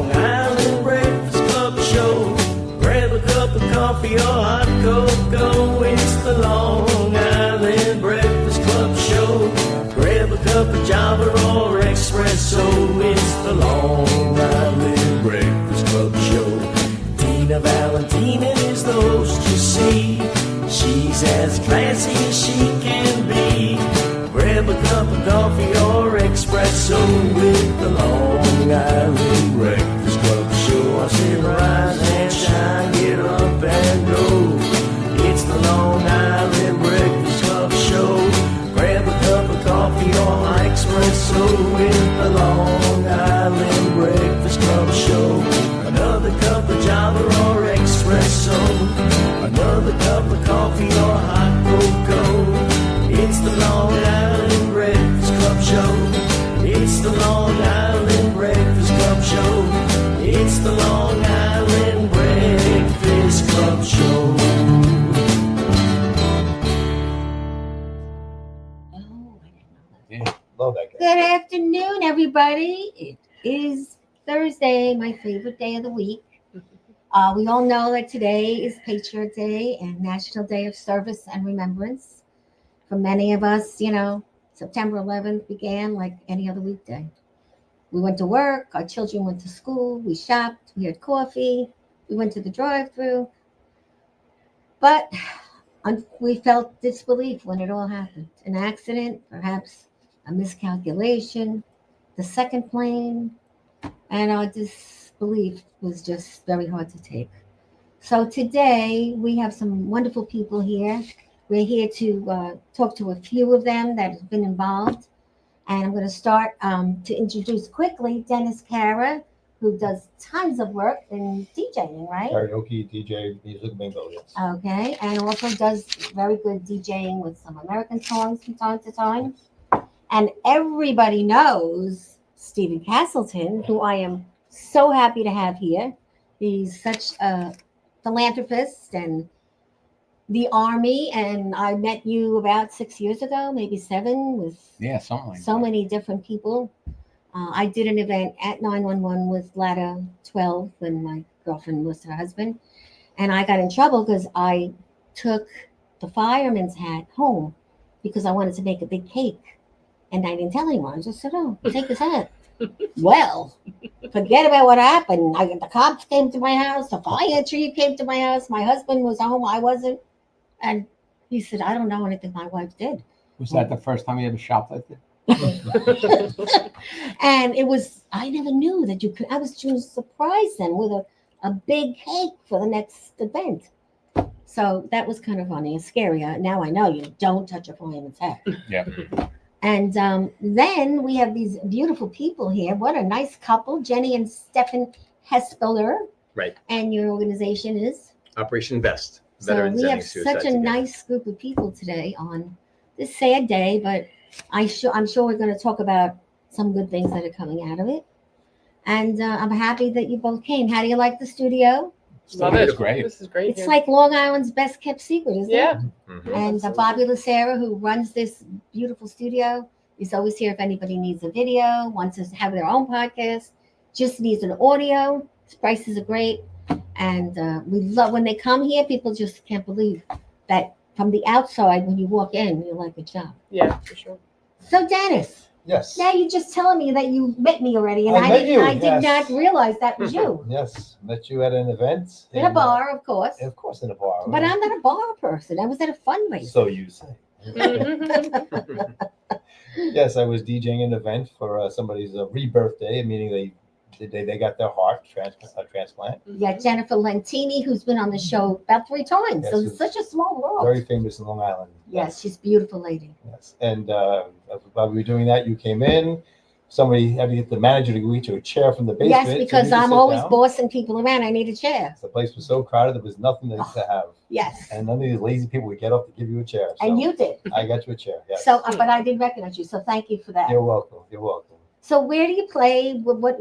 Long Island Breakfast Club show. Grab a cup of coffee or hot cocoa. It's the Long Island Breakfast Club show. Grab a cup of Java or espresso. It's the Long Island Breakfast Club show. Tina Valentina is the host, you see. She's as classy as she can be. Grab a cup of coffee or espresso with the Long Island Breakfast Club show. I say rise and shine, get up and go. It's the Long Island Breakfast Club show. Grab a cup of coffee or espresso with the Long Island Breakfast Club show. Another cup of Java or espresso. Another cup of coffee or hot cocoa. It's the Long Island Breakfast Club show. It's the Long Island Breakfast Club show. It's the Long Island Breakfast Club show. Yeah, love that guy. Good afternoon, everybody. It is Thursday, my favorite day of the week. We all know that today is Patriot Day and National Day of Service and Remembrance. For many of us, September 11th began like any other weekday. We went to work, our children went to school, we shopped, we had coffee, we went to the drive-thru. But we felt disbelief when it all happened. An accident, perhaps a miscalculation, the second plane, and our disbelief was just very hard to take. So today we have some wonderful people here. We're here to talk to a few of them that have been involved. And I'm going to start to introduce quickly Dennis Kara, who does tons of work in DJing, right? Karaoke, DJ, music, bingo, yes. Okay, and also does very good DJing with some American songs from time to time. And everybody knows Stephen Castleton, who I am so happy to have here. He's such a philanthropist and the Army, and I met you about 6 years ago, maybe 7, with something like so many different people. I did an event at 911 with Ladder 12 when my girlfriend lost her husband, and I got in trouble because I took the fireman's hat home because I wanted to make a big cake, and I didn't tell anyone. I just said, "Oh, take this hat." Well, forget about what happened. The cops came to my house, the fire chief came to my house. My husband was home, I wasn't, and he said, "I don't know anything my wife did." Was that the first time you ever shoplifted? And it was, I never knew that you could. I was just surprised then with a big cake for the next event. So that was kind of funny and scary. Now I know you don't touch a fireman's hat. Yeah. And then we have these beautiful people here. What a nice couple, Jenny and Stefan Hespeler. Right. And your organization is? Operation Vest. So Veterans we Ending have Suicide such a Together. nice group of people today on this sad day, but I'm sure we're going to talk about some good things that are coming out of it. And I'm happy that you both came. How do you like the studio? Love it. It's great. This is great. It's like Long Island's best kept secret, isn't Yeah. it? Mhm. And Bobby Lucera, who runs this beautiful studio, is always here if anybody needs a video, wants to have their own podcast, just needs an audio. His prices are great. And we love when they come here, people just can't believe that from the outside, when you walk in, you're like a job. Yeah, for sure. So, Dennis, Yes. now you're just telling me that you met me already, and I met you, I did yes. not realize that was you. Yes. Met you at an event. In a bar, of course. Of course, in a bar. But I'm not a bar person. I was at a fundraiser. So you say. Yes, I was DJing an event for somebody's rebirth day, meaning they got their heart transplant. Yeah, Jennifer Lentini, who's been on the show about 3 times. Yes, So who's it's such a small world. Very famous in Long Island. Yes, she's a beautiful lady. Yes. And while we were doing that, you came in. Somebody had to get the manager to go get you a chair from the basement. Yes, so because you could I'm sit always down. bossing people around. I need a chair. The place was so crowded, there was nothing to have. Yes. And none of these lazy people would get up to give you a chair. So And you did. I got you a chair. Yes. So, but I did recognize you. So thank you for that. You're welcome. You're welcome. So where do you play? What let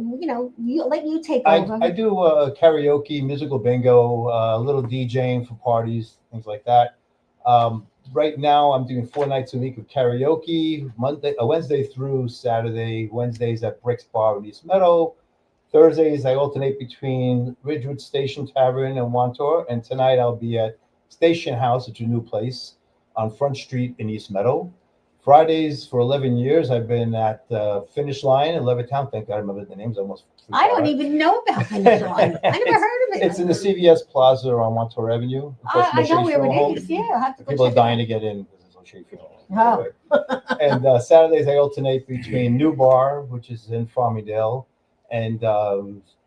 you take over. I do karaoke, musical bingo, a little DJing for parties, things like that. Right now, I'm doing 4 nights a week of karaoke, Wednesday through Saturday. Wednesdays at Bricks Bar in East Meadow. Thursdays, I alternate between Ridgewood Station Tavern and Wantor, and tonight I'll be at Station House, which is a new place on Front Street in East Meadow. Fridays for 11 years, I've been at Finish Line in Levittown. Thank God I remember the names. Almost. I don't even know about Finish Line. I never heard of it. It's in the CVS Plaza on Wantor Avenue. I know where it is. Yeah, I'll have to go People are check it dying out. to get in because there's no shade funeral. Oh. And Saturdays I alternate between New Bar, which is in Farmingdale, and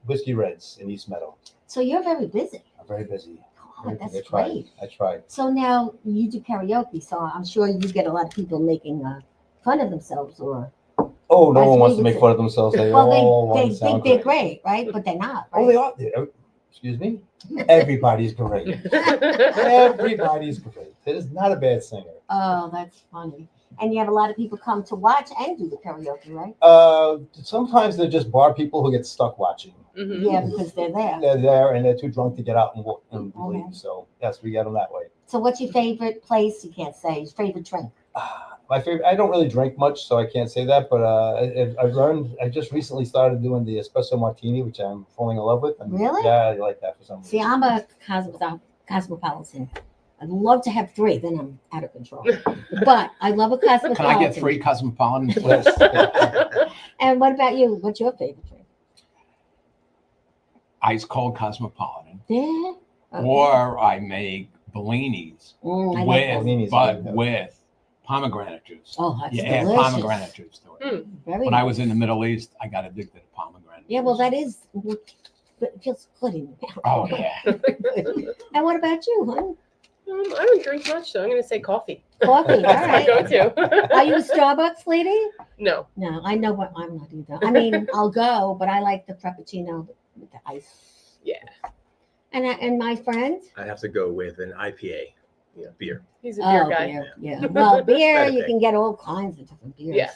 Whiskey Reds in East Meadow. So you're very busy. I'm very busy. Oh, that's I tried. great. I tried. So now you do karaoke, so I'm sure you get a lot of people making fun of themselves, or Oh, no As one wants we to would make say. fun of themselves. They well, all want they to sound think they're great. great, right? But they're not. Oh, Right? they are. Excuse me. Everybody's great. Everybody's great. It is not a bad singer. Oh, that's funny. And you have a lot of people come to watch and do the karaoke, right? Sometimes they're just bar people who get stuck watching. Yeah, because they're there. They're there and they're too drunk to get out and walk and Mhm. leave. So yes, we get them that way. So what's your favorite place? You can't say. Your favorite drink? My favorite. I don't really drink much, so I can't say that. But I've learned. I just recently started doing the espresso martini, which I'm falling in love with. And Really? Yeah, I like that for some reason. See, I'm a cosmopolitan. I'd love to have 3, then I'm out of control. But I love a cosmopolitan. Can I get 3 Cosmopolitans? Yes. And what about you? What's your favorite drink? Ice cold Cosmopolitan. Yeah. Okay. Or I make Bellinis I like with, that. Bellinis, but I like that. with pomegranate juice. Oh, that's You add delicious. pomegranate juice to it. Very When I nice. was in the Middle East, I got addicted to pomegranate. Yeah, well, juice. that is. It feels good in your mouth. Oh yeah. And what about you, hon? I don't drink much, so I'm going to say coffee. Coffee. All That's my right. go-to. Are you a Starbucks lady? No. No, I know what I'm not either. I mean, I'll go, but I like the frappuccino with the ice. Yeah. And my friend. I'd have to go with an IPA, beer. He's a beer guy. Beer. Yeah. Well, beer, Better you pick. can get all kinds of different beers. Yeah.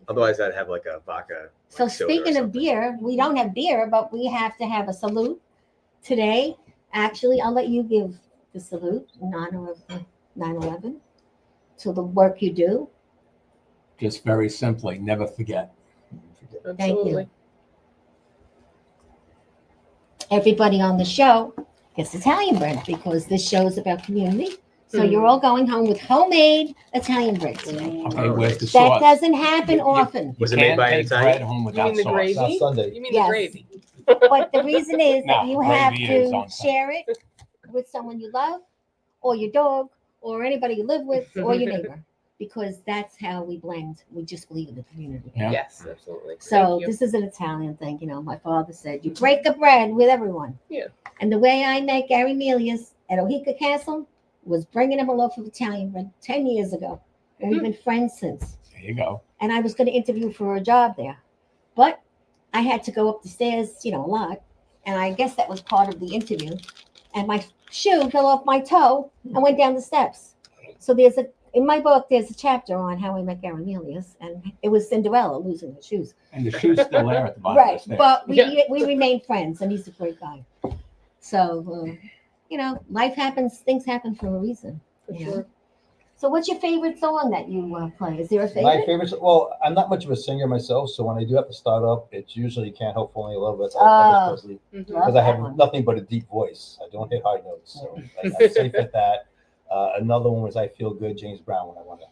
Otherwise, I'd have like a vodka. So like, soda or speaking of something. beer, we don't have beer, but we have to have a salute today. Actually, I'll let you give the salute, 9/11, to the work you do. Just very simply, never forget. Absolutely. Everybody on the show gets Italian bread because this show is about community. So you're all going home with homemade Italian bread today. Okay, Oh, where's the That sauce? doesn't happen You- often. Was it You made can't by an take Italian? bread home You without mean the sauce. gravy? Not Sunday. You mean Yes. the gravy? But the reason is that No, you have gravy is to on share it with someone you love, or your dog, or anybody you live with, or your neighbor, because that's how we blend. We just believe in the community. Yeah. Yes, absolutely. So Thank you. this is an Italian thing. You know, my father said, you break the bread with everyone. Yeah. And the way I met Gary Melius at Okee Castle was bringing him a loaf of Italian bread 10 years ago. And we've been friends since. There you go. And I was going to interview for a job there. But I had to go up the stairs, a lot. And I guess that was part of the interview. And my shoe fell off my toe and went down the steps. So in my book, there's a chapter on how I met Gary Melius. And it was Cinderella losing her shoes. And the shoe's still there at the bottom Right. of the stairs. But Yeah. we remained friends, and he's a great guy. So, life happens, things happen for a reason. For Yeah. sure. So what's your favorite song that you play? Is there a My favorite? favorite. Well, I'm not much of a singer myself, so when I do have to start up, it's usually "Can't Help Falling in Love" with Oh. Elvis Presley, Mhm. Love because I that have one. nothing but a deep voice. I don't hit high notes, so I'm safe at that. Another one was "I Feel Good," James Brown, when I want to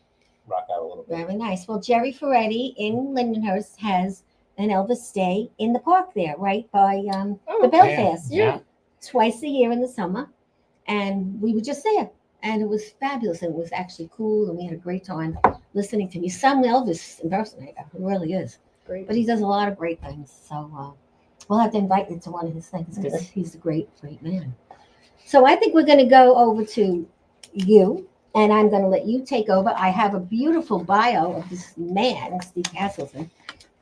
rock out a little bit. Very nice. Well, Jerry Ferretti in Lindenhurst has an Elvis Day in the park there, right by Oh, the Belfast. Yeah. Twice a year in the summer. And we were just there. And it was fabulous. And it was actually cool. And we had a great time listening to me. Some Elvis impersonator. It really is. Great. But he does a lot of great things. So we'll have to invite you to one of his things because he's a great, great man. So I think we're going to go over to you. And I'm going to let you take over. I have a beautiful bio of this man, Steve Castleton.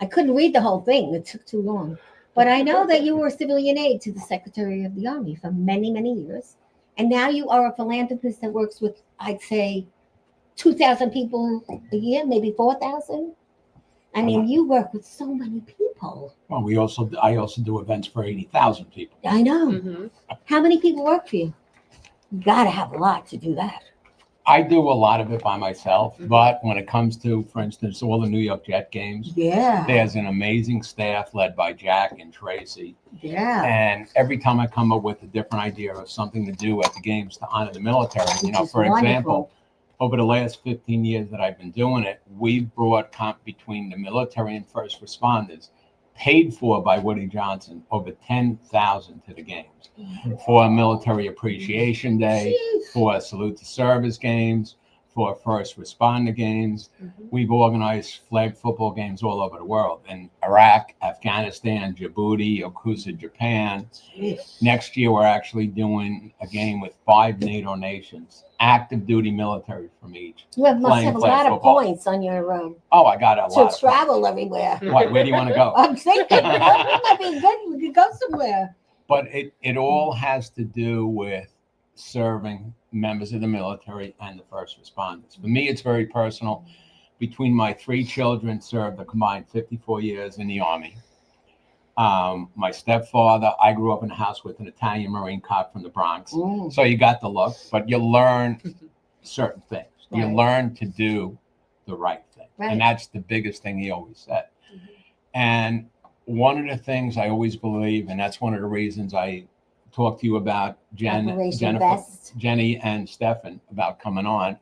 I couldn't read the whole thing. It took too long. But I know that you were a civilian aide to the Secretary of the Army for many, many years. And now you are a philanthropist that works with, I'd say, 2,000 people a year, maybe 4,000. I mean, you work with so many people. Well, I also do events for 80,000 people. I know. Mhm. How many people work for you? You got to have a lot to do that. I do a lot of it by myself, but when it comes to, for instance, all the New York Jet games, Yeah. there's an amazing staff led by Jack and Tracy. Yeah. And every time I come up with a different idea of something to do at the games to honor the military, you know, Which is for wonderful. example, over the last 15 years that I've been doing it, we've brought between the military and first responders, paid for by Woody Johnson, over 10,000 to the games for a military appreciation day, Jeez. for salute to service games, for first responder games. We've organized flag football games all over the world in Iraq, Afghanistan, Djibouti, Okee, Japan. Jeez. Next year, we're actually doing a game with 5 NATO nations, active duty military from each. You must Playing have a flag lot of football. points on your Oh, I got a lot to of travel everywhere. Why, where do you want to go? I'm thinking that might be good. We could go somewhere. But it all has to do with serving members of the military and the first responders. For me, it's very personal. Between my 3 children served a combined 54 years in the Army. My stepfather, I grew up in a house with an Italian Marine cop from the Bronx. Mm. So you got the look, but you learn certain things. You Right. learn to do the right thing. Right. And that's the biggest thing he always said. And one of the things I always believe, and that's one of the reasons I talked to you about Operation Best. Jenny and Stefan about coming on,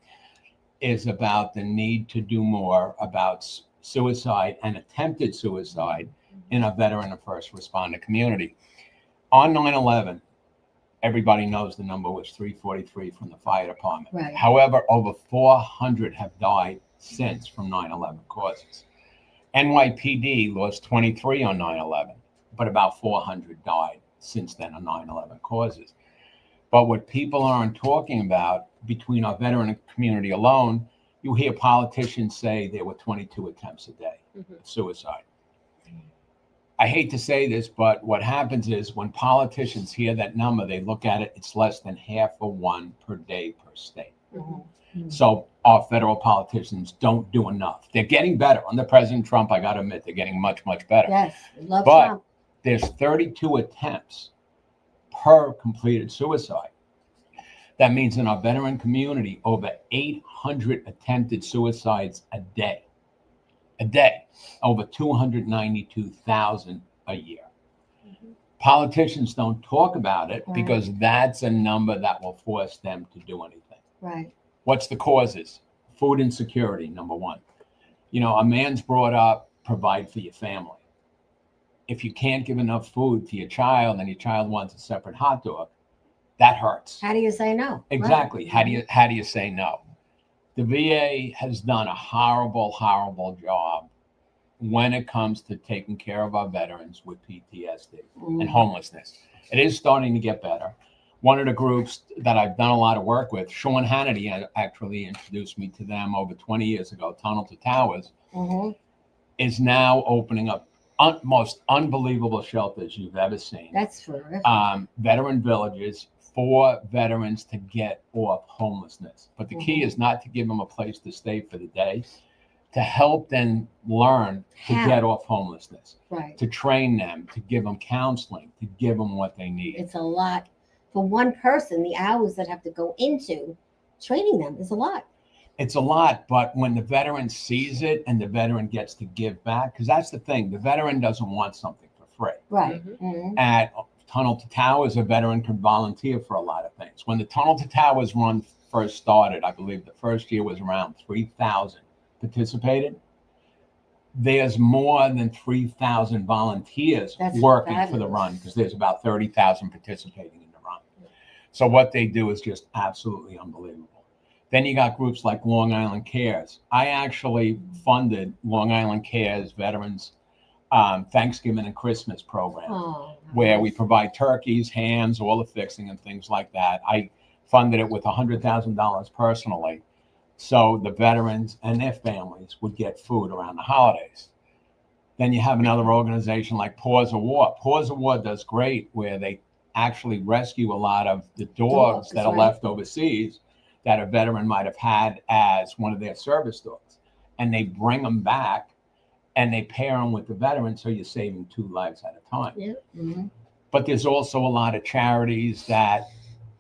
is about the need to do more about suicide and attempted suicide in a veteran and first responder community. On 9/11, everybody knows the number was 343 from the fire department. Right. However, over 400 have died since from 9/11 causes. NYPD lost 23 on 9/11, but about 400 died since then on 9/11 causes. But what people aren't talking about, between our veteran community alone, you hear politicians say there were 22 attempts a day of suicide. I hate to say this, but what happens is when politicians hear that number, they look at it, it's less than half of one per day per state. So our federal politicians don't do enough. They're getting better. Under President Trump, I got to admit, they're getting much, much better. Yes. Love But Trump. there's 32 attempts per completed suicide. That means in our veteran community, over 800 attempted suicides a day. A day. Over 292,000 a year. Politicians don't talk about it Right. because that's a number that will force them to do anything. Right. What's the causes? Food insecurity, number one. You know, a man's brought up, provide for your family. If you can't give enough food to your child and your child wants a separate hot dog, that hurts. How do you say no? Exactly. Right. How do you say no? The VA has done a horrible, horrible job when it comes to taking care of our veterans with PTSD and homelessness. It is starting to get better. One of the groups that I've done a lot of work with, Sean Hannity actually introduced me to them over 20 years ago, Tunnel to Towers, is now opening up most unbelievable shelters you've ever seen. That's terrific. Veteran villages for veterans to get off homelessness. But the key is not to give them a place to stay for the day, to help them learn to How? get off homelessness, Right. to train them, to give them counseling, to give them what they need. It's a lot for one person. The hours that have to go into training them is a lot. It's a lot, but when the veteran sees it and the veteran gets to give back, because that's the thing, the veteran doesn't want something for free. Right. At Tunnel to Towers, a veteran could volunteer for a lot of things. When the Tunnel to Towers run first started, I believe the first year was around 3,000 participated. There's more than 3,000 volunteers That's working for the fabulous. run because there's about 30,000 participating in the run. So what they do is just absolutely unbelievable. Then you got groups like Long Island Cares. I actually funded Long Island Cares Veterans Thanksgiving and Christmas program, Oh, where we provide turkeys, hams, all the fixing and things like that. I funded it with $100,000 personally, so the veterans and their families would get food around the holidays. Then you have another organization like Paws of War. Paws of War does great, where they actually rescue a lot of the dogs that are right. left overseas that a veteran might have had as one of their service dogs. And they bring them back and they pair them with the veteran, so you're saving 2 lives at a time. Yeah. But there's also a lot of charities that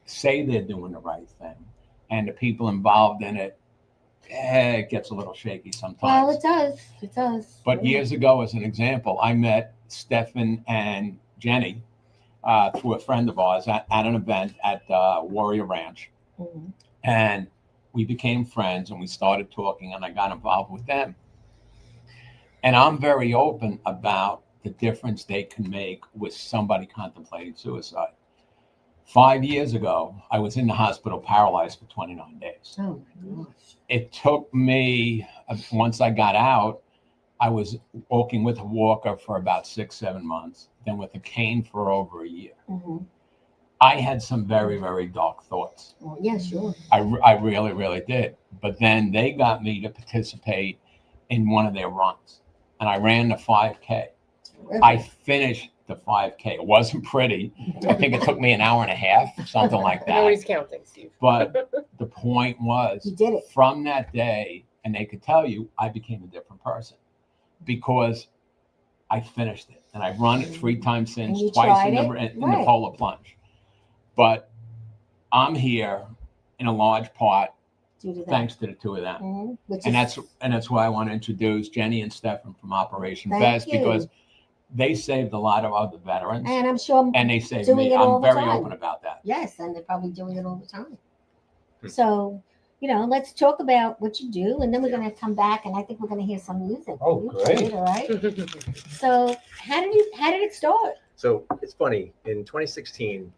say they're doing the right thing and the people involved in it, it gets a little shaky sometimes. Well, it does. It does. But years ago, as an example, I met Stefan and Jenny through a friend of ours at an event at Warrior Ranch. Mhm. And we became friends and we started talking and I got involved with them. And I'm very open about the difference they can make with somebody contemplating suicide. 5 years ago, I was in the hospital paralyzed for 29 days. Oh my gosh. It took me, once I got out, I was walking with a walker for about 6-7 months, then with a cane for over a year. Mhm. I had some very, very dark thoughts. Well, yeah, sure. I really, really did. But then they got me to participate in one of their runs. And I ran the 5K. I finished the 5K. It wasn't pretty. I think it took me an hour and a half, something like that. Nobody's counting, Steve. But the point was, You did it. from that day, and they could tell you, I became a different person because I finished it. And I've run it 3 times since, you twice tried in it? the Right. polar plunge. But I'm here in a large part Due to that. thanks to the two of them. Mhm. Which And is- that's why I want to introduce Jenny and Stefan from Operation Thank Vest, you. because they saved a lot of other veterans and I'm sure and they saved doing me. it all I'm the very time. open about that. yes, and they're probably doing it all the time. Hmm. So, let's talk about what you do, and then we're going to come back, and I think we're going to hear some music. Oh, You great. did, all right. So, how did it start? So it's funny, in 2016,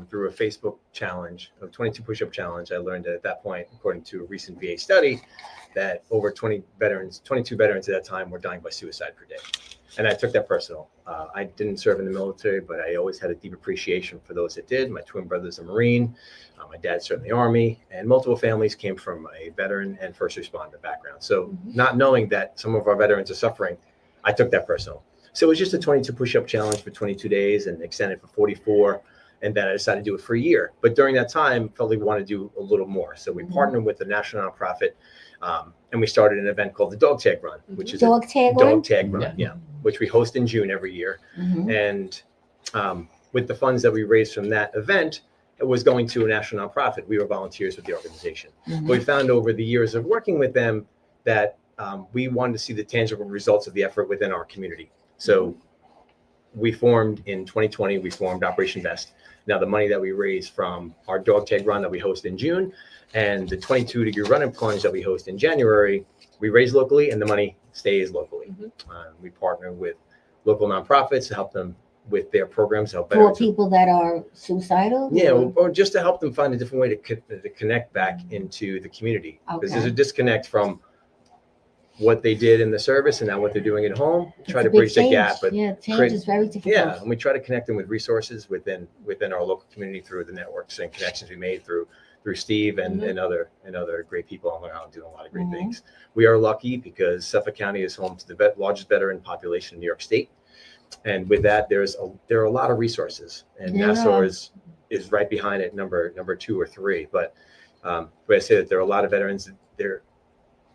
through a Facebook challenge, a 22 push-up challenge, I learned that at that point, according to a recent VA study, that over 22 veterans at that time were dying by suicide per day. And I took that personal. I didn't serve in the military, but I always had a deep appreciation for those that did. My twin brother's a Marine. My dad served in the Army, and multiple families came from a veteran and first responder background. So not knowing that some of our veterans are suffering, I took that personal. So it was just a 22 push-up challenge for 22 days and extended for 44. And then I decided to do it for a year. But during that time, felt like we wanted to do a little more. So we partnered with a national nonprofit, and we started an event called the Dog Tag Run, which is Dog a tag dog one? tag run, yeah, which we host in June every year. Mhm. And with the funds that we raised from that event, it was going to a national nonprofit. We were volunteers with the organization. Mhm. But we found over the years of working with them that we wanted to see the tangible results of the effort within our community. So we formed in 2020, we formed Operation Vest. Now the money that we raised from our dog tag run that we host in June and the 22-degree run and plunge that we host in January, we raise locally and the money stays locally. We partner with local nonprofits to help them with their programs, to help For veterans. people that are suicidal? Yeah, or- or just to help them find a different way to connect back into the community. Because there's a Okay. disconnect from what they did in the service and now what they're doing at home. It's Try a to big bridge the change. gap, but yeah, change create- is very difficult. yeah, and we try to connect them with resources within our local community through the networks and connections we made through Steve and other great people on Long Island doing a lot of great Mhm. things. We are lucky because Suffolk County is home to the largest veteran population in New York State, and with that, there are a lot of resources, and Yeah. Nassau is right behind it, number 2 or 3. But I say that there are a lot of veterans.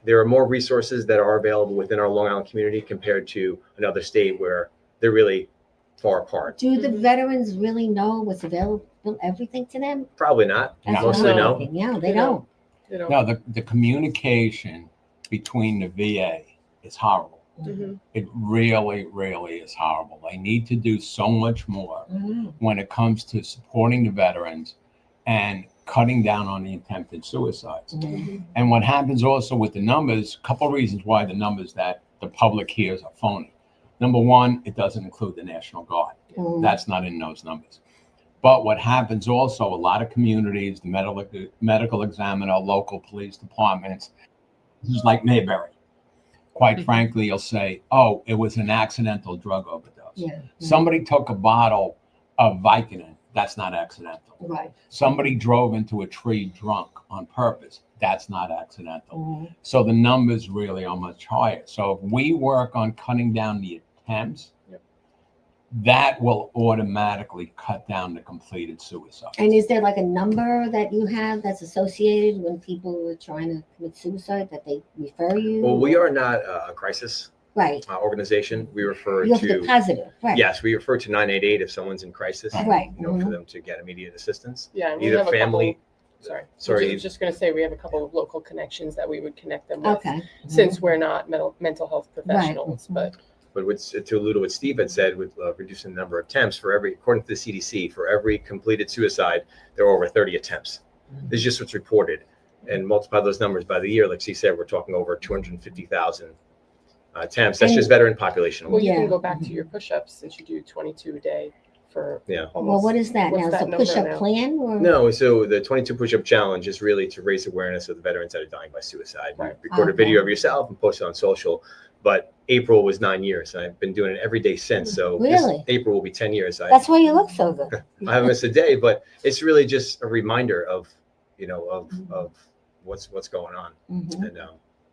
There are more resources that are available within our Long Island community compared to another state where they're really far apart. Do the veterans really know what's available, everything to them? Probably not. That's No. what Mostly I'm no. thinking. Yeah, they They don't. don't. No, the communication between the VA is horrible. Mhm. It really, really is horrible. They need to do so much more Mhm. when it comes to supporting the veterans and cutting down on the attempted suicides. Mhm. And what happens also with the numbers, a couple of reasons why the numbers that the public hears are phony. Number one, it doesn't include the National Guard. Mhm. That's not in those numbers. But what happens also, a lot of communities, the medical examiner, local police departments, this is like Mayberry. Quite frankly, you'll say, oh, it was an accidental drug overdose. Yeah. Somebody took a bottle of Vicodin. That's not accidental. Right. Somebody drove into a tree drunk on purpose. That's not accidental. Mhm. So the numbers really are much higher. So if we work on cutting down the attempts, Yep. that will automatically cut down the completed suicide. And is there like a number that you have that's associated when people are trying to commit suicide that they refer you? Well, we are not a crisis Right. organization. We refer You have to to be positive. Right. yes, we refer to 988 if someone's in crisis. Right. For Mhm. them to get immediate assistance. Yeah, and we Either have a family, Sorry. I was just going to say we have a couple of local connections that we would connect them with, Okay. since we're not mental health professionals. But But to allude to what Steve had said with reducing the number of attempts according to the CDC, for every completed suicide, there are over 30 attempts. This is just what's reported. And multiply those numbers by the year, like she said, we're talking over 250,000 attempts. That's just veteran population. well, you Yeah. can go back to your push-ups since you do 22 a day for Yeah. Well, almost. what is that what's now? that It's a number push-up now? plan? Or? No, so the 22 push-up challenge is really to raise awareness of the veterans that are dying by suicide. Right. Record a Okay. video of yourself and post it on social. But April was 9 years, and I've been doing it every day since. So Really? this April will be 10 years. That's why you look so good. I haven't missed a day, but it's really just a reminder of what's going on. Mhm. And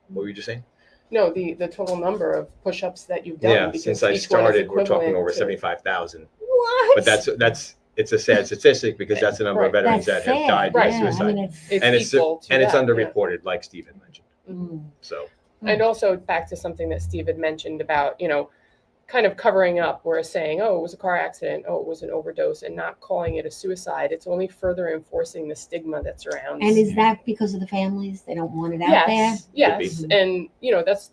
what were you just saying? No, the total number of push-ups that you've done. Yeah, because since I each one is started, we're talking equivalent over to- 75,000. What? But that's it's a sad statistic because that's the number of Right. veterans That's that have sad. died by Right. Yeah, suicide. I mean, It's and it's equal to and it's that, yeah. underreported, like Stephen mentioned. Mm. So And also back to something that Steve had mentioned about, kind of covering up, where saying, oh, it was a car accident, oh, it was an overdose, and not calling it a suicide. It's only further enforcing the stigma that surrounds. And is that because of the families? They don't want it out there? Yes. And,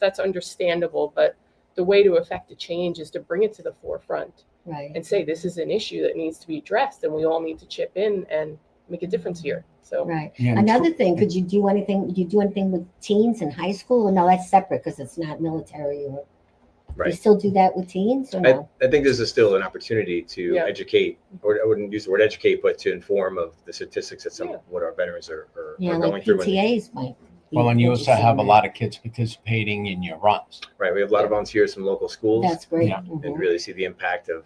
that's understandable. But the way to affect a change is to bring it to the forefront Right. and say, this is an issue that needs to be addressed, and we all need to chip in and make a difference here. So, Right. Yeah, and Another thing, could you do anything? Would you do anything with teens in high school? Or no, that's separate because it's not military. Or you right. still do that with teens or no? I think this is still an opportunity to Yeah. educate, or I wouldn't use the word educate, but to inform of the statistics that some Yeah. what our veterans are Yeah, going like through. PTAs might. be Well, and you also interested have in a that. lot of kids participating in your runs. Right, we have a lot of volunteers from local schools, That's great. Yeah. Mhm. and really see the impact of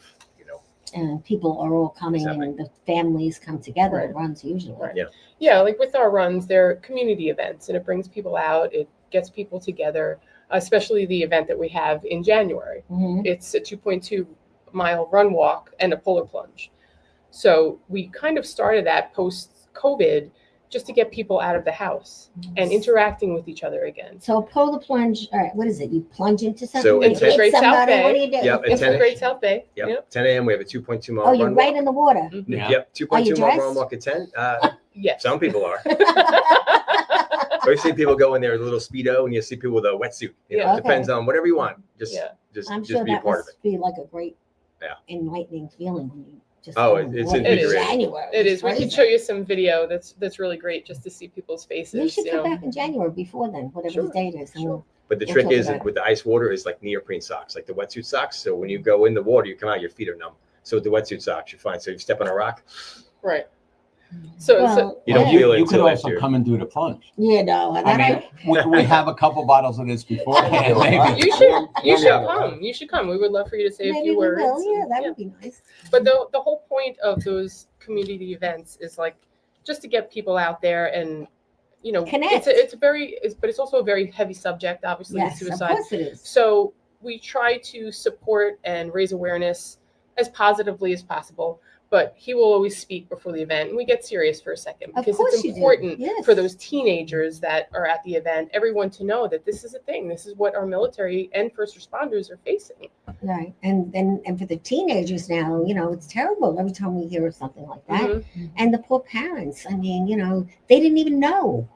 And people are all coming Exactly. and the families come together. Right. It runs usually. Right. Yeah. yeah, like with our runs, they're community events, and it brings people out. It gets people together, especially the event that we have in January. Mhm. It's a 2.2 mile run walk and a polar plunge. So we kind of started that post COVID just to get people out of the house and interacting with each other again. So a polar plunge. All right, what is it? You plunge into something. So you it's hit Great South somebody. Bay. What do you do? Yep, Okay. it's It's the Great South Bay. Yep. 10 a.m. We have a 2.2 mile Oh, you're run right walk. in the water. Yeah. Yep, 2.2 mile dressed? run walk at 10. Yes. Some people are. I've seen people go in there with a little Speedo, and you see people with a wetsuit. Yeah. Depends on whatever you want. Just Yeah. I'm just sure be a that part of it. must be like a great, Yeah. enlightening feeling when you just. Oh, go in the it's water in invigorating. January. It It's is. We can crazy. show you some video that's really great just to see people's faces. You should you come know. back in January before then, whatever Sure, the date is. and sure. we'll- But the We'll trick talk is about it. with the ice water is like neoprene socks, like the wetsuit socks. So when you go in the water, you come out, your feet are numb. So with the wetsuit socks, you're fine. So if you step on a rock, Right. So, Well, You don't yeah. feel it You could until also after. come and do the plunge. Yeah, no. I mean, we have a couple bottles of this beforehand. Maybe. you should Yeah. come. You should come. We would love for you to say a Maybe few we words. will. Yeah, that Yeah. would be nice. But the whole point of those community events is like just to get people out there and Connect. but it's also a very heavy subject, obviously, Yes, of suicide. course it is. So we try to support and raise awareness as positively as possible. But he will always speak before the event, and we get serious for a second Of because course it's you do. important Yes. for those teenagers that are at the event, everyone to know that this is a thing. This is what our military and first responders are facing. Right. And for the teenagers now, it's terrible every time we hear of something like that. Mhm. And the poor parents, I mean, they didn't even know.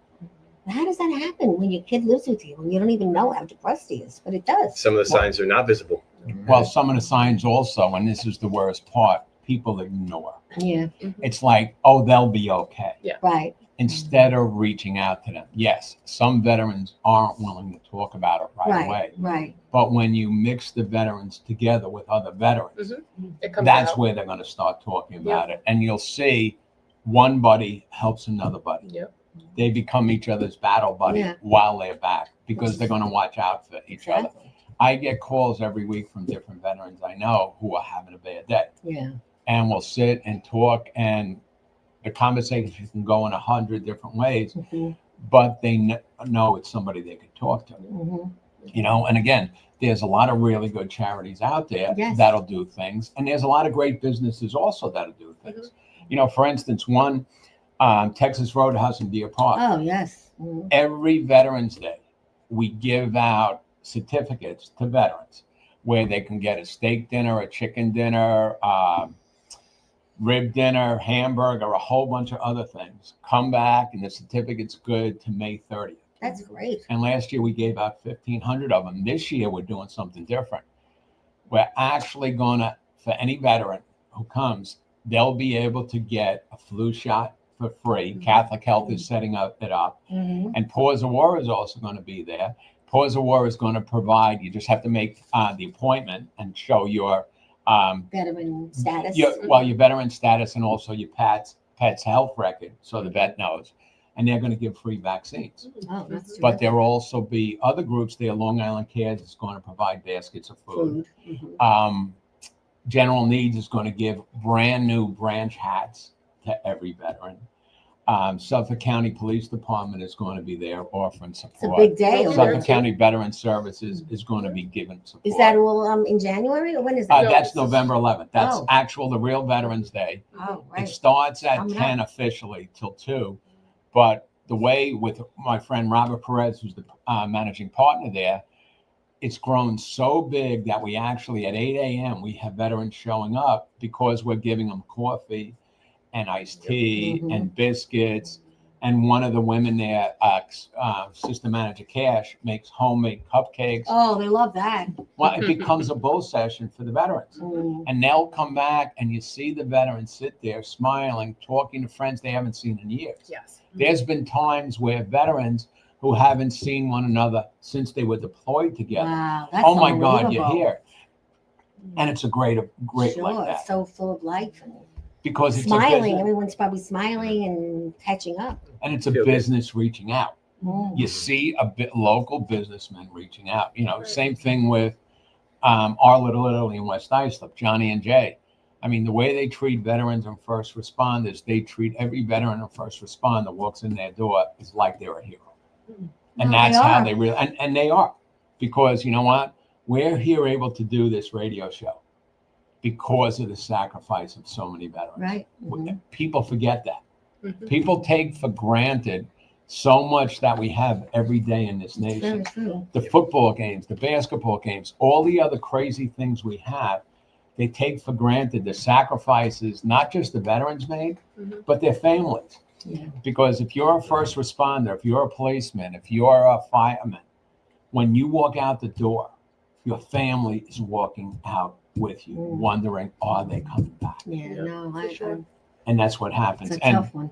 How does that happen when your kid lives with you and you don't even know how depressed he is? But it does. some of the signs are not visible. Well, some of the signs also, and this is the worst part, people ignore. Yeah. It's like, oh, they'll be okay. Right. Instead of reaching out to them. Yes, some veterans aren't willing to talk about it right away. Right. But when you mix the veterans together with other veterans, It comes that's out. where they're going to start talking about it. And you'll see one buddy helps another buddy. Yep. They become each other's battle buddy Yeah. while they're back because they're going to watch out for each other. Exactly. I get calls every week from different veterans I know who are having a bad day. Yeah. And we'll sit and talk, and the conversation can go in 100 different ways, hmm but they know it's somebody they could talk to. hmm And again, there's a lot of really good charities out there Yes. that'll do things, and there's a lot of great businesses also that'll do things. For instance, one Texas Roadhouse in Deer Park, Oh, yes. Mhm. every Veterans Day we give out certificates to veterans where they can get a steak dinner, a chicken dinner, rib dinner, hamburger, a whole bunch of other things. Come back, and the certificate's good to May 30th. That's great. And last year we gave out 1,500 of them. This year we're doing something different. We're actually gonna, for any veteran who comes, they'll be able to get a flu shot for free. Catholic Health is setting it up. Mhm. And Paws of War is also going to be there. Paws of War is going to provide, you just have to make the appointment and show your Veteran status. your veteran status and also your pet's health record, so the vet knows. And they're going to give free vaccines. Oh, that's But there will also be other groups there. Long Island Cares is going to provide baskets of food. food. General Needs is going to give brand new branch hats to every veteran. Suffolk County Police Department is going to be there offering It's a support. big day. So over Suffolk there. County Veteran Services is going to be giving support. Is that all in January or when is that? No, That's this is- November 11th. That's Oh. the real Veterans Day. Oh, It right. starts at Coming 10 officially till 2. But the way with my friend Robert Perez, who's the managing partner there, it's grown so big that we actually at 8 a.m. we have veterans showing up because we're giving them coffee and iced tea Mhm. and biscuits. And one of the women there, Sister Manager Cash, makes homemade cupcakes. Oh, they love that. Well, it becomes a bowl session for the veterans. Mm. And they'll come back and you see the veterans sit there smiling, talking to friends they haven't seen in years. Yes. There's been times where veterans who haven't seen one another since they were deployed together. Wow, that's Oh my God, you're unbelievable. here. And it's a great Sure, like that. it's so full of life and Because it's a smiling. business, Everyone's probably smiling and catching up. and it's a Feel good. business reaching out. Mm. You see a bit local businessmen reaching out. Right. Same thing with our Little Italy in West Islip, Johnny and Jay. I mean, the way they treat veterans and first responders, they treat every veteran and first responder walks in their door is like they're a hero. And No, that's they how are. they really, and they are. Because you know what? We're here able to do this radio show because of the sacrifice of so many veterans. Right. Mhm. People forget that. Mhm. People take for granted so much that we have every day in this It's very nation. true. The football games, the basketball games, all the other crazy things we have, they take for granted the sacrifices not just the veterans made, Mhm. but their families. Yeah. Because if you're a first responder, if you're a policeman, if you're a fireman, when you walk out the door, your family is walking out with you, Mm. wondering, are they coming back? Yeah, Yeah, no, for I, sure. And that's what happens. it's a And tough one.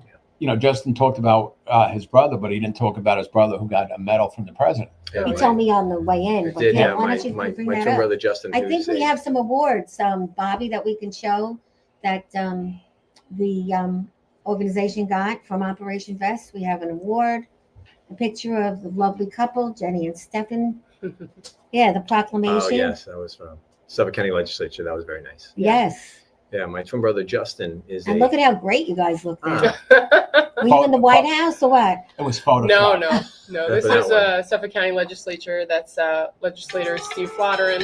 Justin talked about his brother, but he didn't talk about his brother who got a medal from the president. He told me on the way in, I but did, yeah, yeah. why My, don't you my, bring my that twin up? brother Justin. I think who's we a- have some awards, Bobby, that we can show that the organization got from Operation Vest. We have an award, a picture of the lovely couple, Jenny and Stefan. Yeah, the proclamation. Oh yes, that was from Suffolk County Legislature. That was very nice. Yes. Yeah, my twin brother Justin is And a. look at how great you guys look there. Ah, Were you in the White House or what? It was Photoshop. No. This That's is that Suffolk County Legislature. That's legislator Steve Flotterin.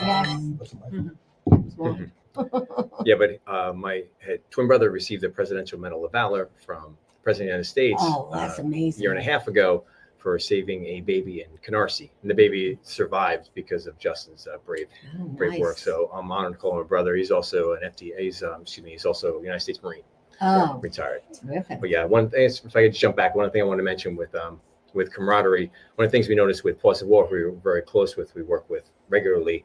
Yes. yeah, but my twin brother received the Presidential Medal of Valor from the President of the United States Oh, that's a amazing. year and a half ago for saving a baby in Canarsie, and the baby survived because of Justin's brave Oh, brave nice. work. So I'm honored to call him a brother. He's also an FD. He's also a United States Marine, Oh, retired. terrific. But yeah, one thing, if I could jump back, one thing I want to mention with camaraderie, one of the things we noticed with Paws of War, who we were very close with, we work with regularly,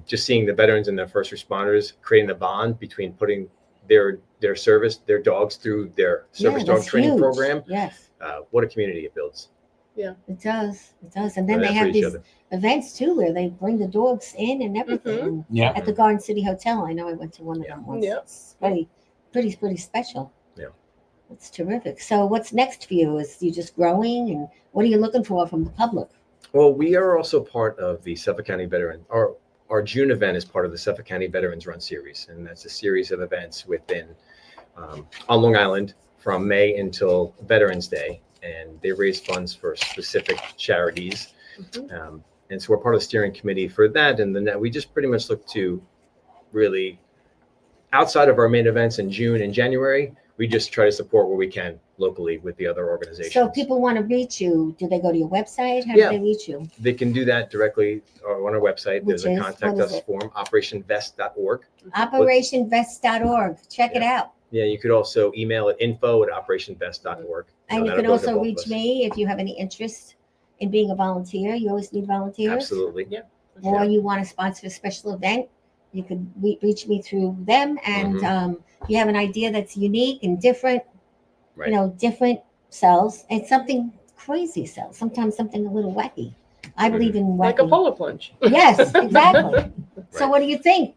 just seeing the veterans and the first responders creating the bond between putting their service, their dogs through their service Yeah, dog that's training huge. program. Yes, What a community it builds. it does. It does. And then We're they there for have each these other. events too where they bring the dogs in and everything Yeah. at the Garden City Hotel. I know I went to one of them once. Yeah. It's pretty special. Yeah. That's terrific. So what's next for you? Is you just growing, and what are you looking for from the public? Well, we are also part of the Suffolk County Veteran. Our June event is part of the Suffolk County Veterans Run Series, and that's a series of events within on Long Island from May until Veterans Day, and they raise funds for specific charities. And so we're part of the steering committee for that, and then we just pretty much look to really outside of our main events in June and January. We just try to support where we can locally with the other organizations. So if people want to reach you, do they go to your website? How Yeah. do they reach you? They can do that directly or on our website. Which There's a is? contact What is us it? form, operationvest.org. OperationVest.org. Check it out. Yeah, you could also email at info@operationvest.org. And you that'll can go to also both of reach us. me if you have any interest in being a volunteer. You always need volunteers. Absolutely. Yeah. Or you want to sponsor a special event, you could reach me through them. And you have an idea that's unique and different, Right. you know, different sells, and something crazy sells. Sometimes something a little wacky. I believe in wacky. Like a polo plunge. Yes, exactly. So Right. what do you think?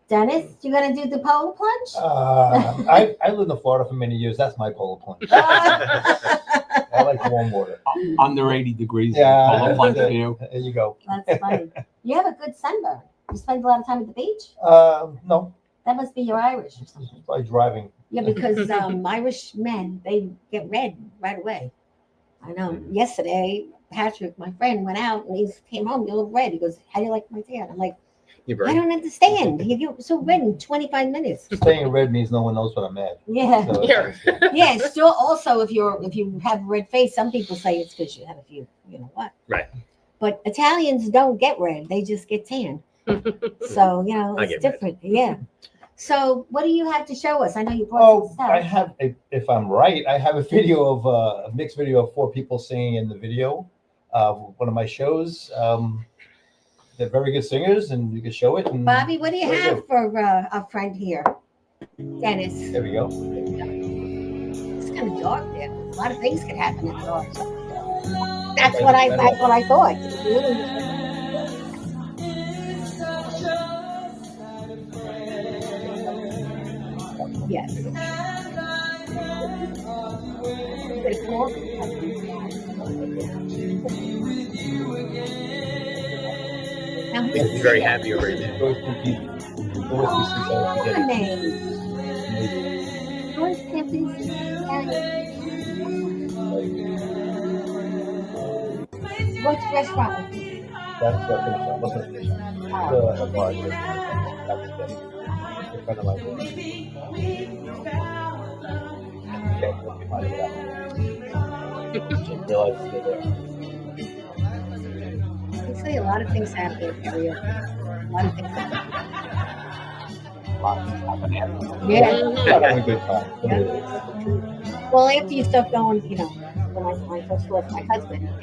Dennis, you gonna do the pole plunge? I lived in Florida for many years. That's my pole plunge. I like warm water. Under 80 degrees. Yeah. Polo plunge for you. There you go. That's funny. You have a good sunburn. You spend a lot of time at the beach? No, That must be your Irish or something. by driving. Yeah, because Irish men, they get red right away. I know. Yesterday, Patrick, my friend, went out and he came home, you look red. He goes, how do you like my tan? I'm like, You're I very don't understand. You get so red in 25 minutes. Staying red means no one knows what I'm at. Yeah. So Yeah. Yeah, still also if you have a red face, some people say it's because you have a few, you know what? Right. But Italians don't get red, they just get tan. So, you know, I it's get red. different. Yeah. So what do you have to show us? I know you brought some Oh, I stuff. have, if I'm right, I have a video of a mixed video of 4 people singing in the video of one of my shows. They're very good singers, and you can show it. And Bobby, what do you there have go. for our friend here? Dennis. There we go. It's kind of dark there. A lot of things could happen in the dark. That's what I thought. Yes. Pretty cool. Now, who's I'm very happy over there. Those 2 people. Always we see those the together. name? Where's Tiffany's What's the restaurant? That's what finish up. What's the finish up? The bar. That's the friend of mine. Okay, we'll be fine with that. Didn't realize they were there. They say a lot of things happen in karaoke. A lot of things happen. Yeah. Not having a good time. Well, after you start going, you know, when I first with my husband, I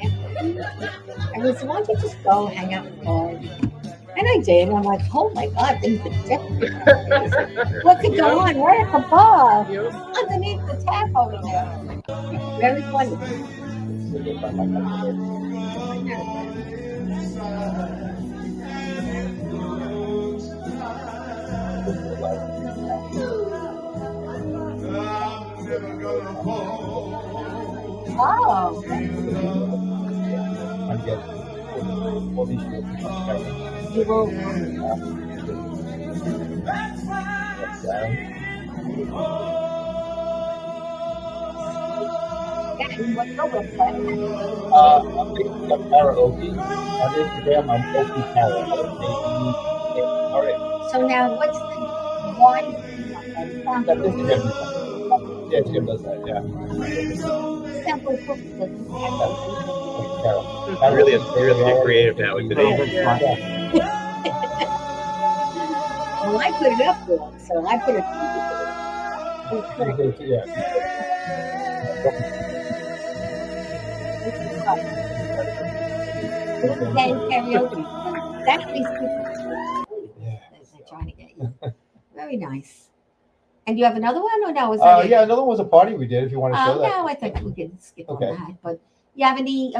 said, why don't you just go hang out in the bar? And I did. And I'm like, oh my God, things are different. What could go on? We're at the bar, underneath the tap over there. Very funny. Oh, I'm getting all these people together. you will. What's your website? I'm thinking of KARAOKE. On Instagram, I'm Okee Kara. So now, what's the one? That's Instagram. Yeah, Instagram does that. Yeah. Sample cooks Okee Kara. You really get creative now with the name. Yeah. Well, I put it up there, so I put it. Yeah. Then karaoke. That's these people. Yeah. They're trying to get you. Very nice. And you have another one, or no? Is that it? Yeah, another one was a party we did. If you want to show that. No, I think we could skip Okay. on that. But you have any?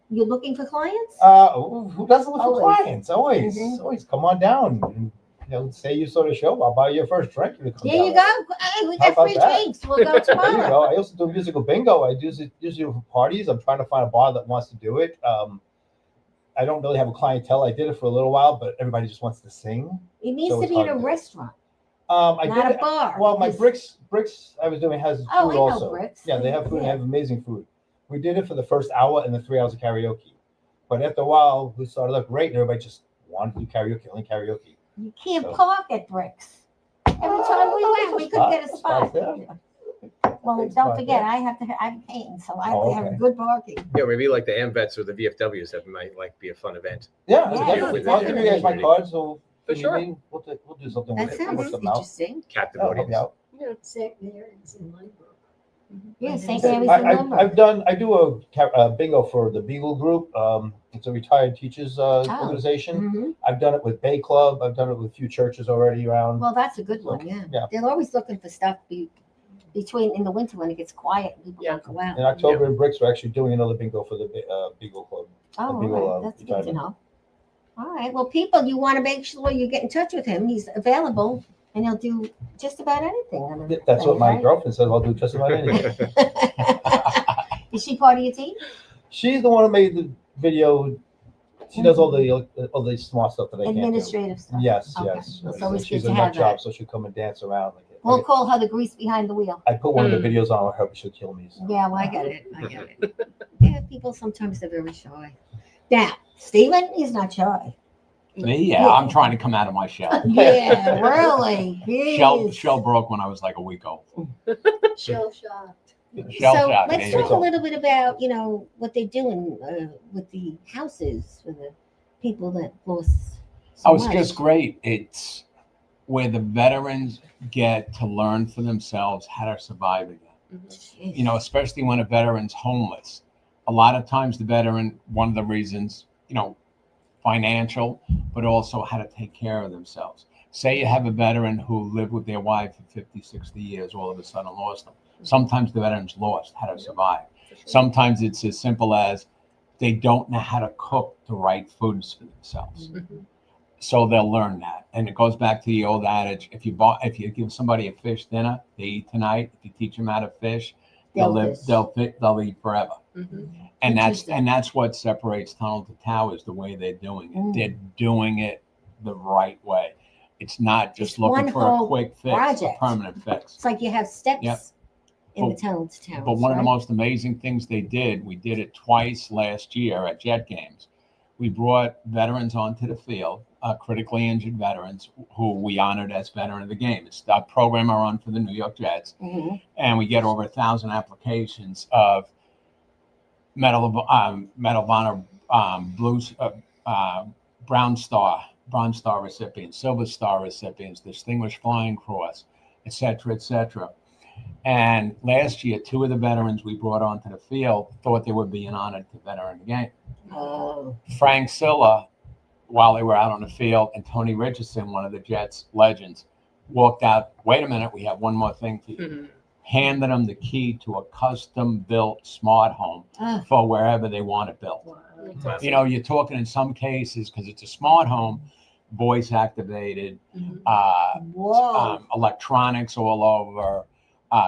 You're looking for clients? Who doesn't look for Always. clients? Always, Mhm. always come on down. And, say you saw the show, I'll buy you your first drink. You come There you down. go. Hey, we How got about free that? drinks. We'll go There you tomorrow. go. I also do musical bingo. I do it usually for parties. I'm trying to find a bar that wants to do it. I don't really have a clientele. I did it for a little while, but everybody just wants to sing. It needs So to it's be in hard a to- restaurant, I not did a it. bar. Well, my because- bricks I was doing has Oh, food I know also. Bricks. Yeah, they have food and Yeah. they have amazing food. We did it for the first hour and the 3 hours of karaoke. But after a while, we started up great and everybody just wanted to do karaoke, only karaoke. You can't So- park at Bricks. Every time we went, we couldn't get a spot. Spots there. Well, Well, Thanks, don't Mark. forget, I'm paying, so I have Oh, to have okay. good parking. Yeah, maybe like the AMVETs or the VFWs, that might like be a fun event. Yeah, Yeah, definitely. yeah, I'll give you guys my definitely. card, so For if you sure. need, we'll do something That with it. We'll sounds work something out. interesting. Captive Yeah, I'll help you audience. out. Yeah. St. Mary's in Lynbrook. Yeah, St. Yeah, Mary's in I've Lynbrook. done, I do a bingo for the Beagle Group. It's a retired teachers organization. Mhm. I've done it with Bay Club. I've done it with a few churches already around. Well, that's a good one, yeah. Yeah. They're always looking for stuff between in the winter when it gets quiet and people Yeah. don't go out. In October in Bricks, we're actually doing another bingo for the Beagle Club. Oh, all Beagle, right. That's good to retirement. know. All right. Well, people, you want to make sure you get in touch with him. He's available and he'll do just about anything. on a That's what thing, my right? girlfriend says. I'll do just about anything. Is she part of your team? She's the one who made the video. She does all the smart stuff that I can't do. Administrative stuff. Yes, Okay. yes. It's always She's good a to nut have job, that. so she'll come and dance around. We'll call her the grease behind the wheel. I put one of the videos on with her, but she'll kill me. So. Yeah, well, I get it. I get it. Yeah, people sometimes they're very shy. Now, Stephen, he's not shy. Me, yeah, I'm trying to come out of my shell. Yeah, really. Shell broke when I was like a week old. Shell shocked. Shell So shock. let's there you talk go. a little bit about, what they're doing with the houses for the people that lost so Oh, it's much. just great. It's where the veterans get to learn for themselves how to survive again. Jeez. Especially when a veteran's homeless. A lot of times the veteran, one of the reasons, financial, but also how to take care of themselves. Say you have a veteran who lived with their wife for 50, 60 years, all of a sudden lost them. Sometimes the veteran's lost how to survive. Sometimes it's as simple as they don't know how to cook the right foods for themselves. So they'll learn that. And it goes back to the old adage, if you give somebody a fish dinner, they eat tonight. If you teach them how to fish, they'll eat forever. And that's what separates tunnel to tower, is the way they're doing it. They're doing it the right way. It's not just It's looking one for a whole quick fix, project. a permanent fix. It's like you have steps Yep. in the tunnel to town. But one of the most amazing things they did, we did it twice last year at Jet Games. We brought veterans onto the field, critically injured veterans who we honored as veteran of the game. It's the program I run for the New York Jets. And we get over 1,000 applications of Medal of Honor, Bronze Star recipients, Silver Star recipients, Distinguished Flying Cross, et cetera, et cetera. And last year, 2 of the veterans we brought onto the field thought they were being honored to veteran of the game. Oh, Frank Silla, while they were out on the field, and Tony Richardson, one of the Jets legends, walked out. Wait a minute, we have one more thing for you. Handed them the key to a custom-built smart home for wherever they want it built. Wow. You're talking in some cases, because it's a smart home, voice activated, whoa. electronics all over,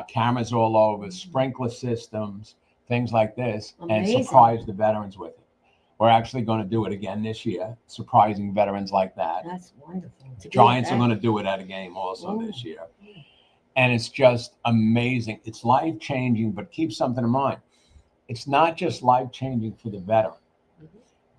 cameras all over, sprinkler systems, things like this, Amazing. and surprise the veterans with it. We're actually going to do it again this year, surprising veterans like that. That's wonderful. The Giants are going to do it at a game also this year. And it's just amazing. It's life-changing, but keep something in mind. It's not just life-changing for the veteran.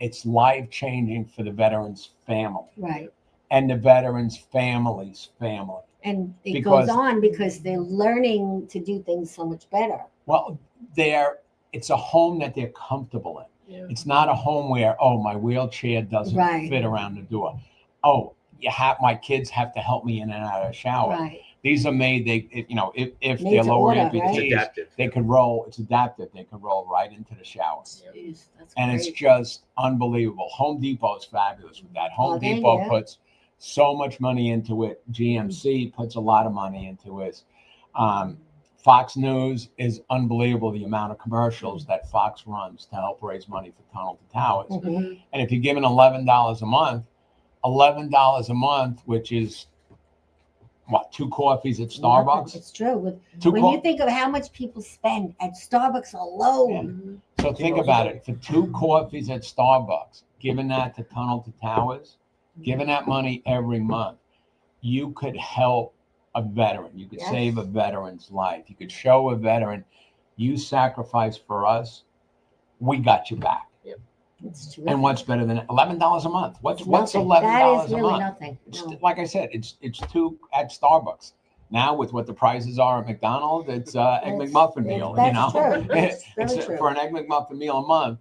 It's life-changing for the veteran's family. Right. And the veteran's family's family. And it Because- goes on because they're learning to do things so much better. Well, it's a home that they're comfortable in. Yeah. It's not a home where, my wheelchair doesn't Right. fit around the door. My kids have to help me in and out of the shower. Right. These are made, if Made they're to lower order, right? It's amputees, adaptive. they could roll. It's adaptive. They could roll right into the shower. Jeez, that's And it's great. just unbelievable. Home Depot is fabulous with that. Home there Depot you go. puts so much money into it. GMC puts a lot of money into it. Fox News is unbelievable, the amount of commercials that Fox runs to help raise money for Tunnel to Towers. Mhm. And if you're giving $11 a month, which is what, 2 coffees at Starbucks? It's true. Two When co- you think of how much people spend at Starbucks alone, So think about it. For 2 coffees at Starbucks, giving that to Tunnel to Towers, giving that money every month, you could help a veteran. You could Yes. save a veteran's life. You could show a veteran, you sacrificed for us, we got you back. it's true. And what's better than $11 a month? What's Nothing. $11 That is a really month? nothing. It's, No. like I said, it's 2 at Starbucks. Now with what the prices are at McDonald's, it's Egg McMuffin meal, you know. True. That's very It's true. for an Egg McMuffin meal a month,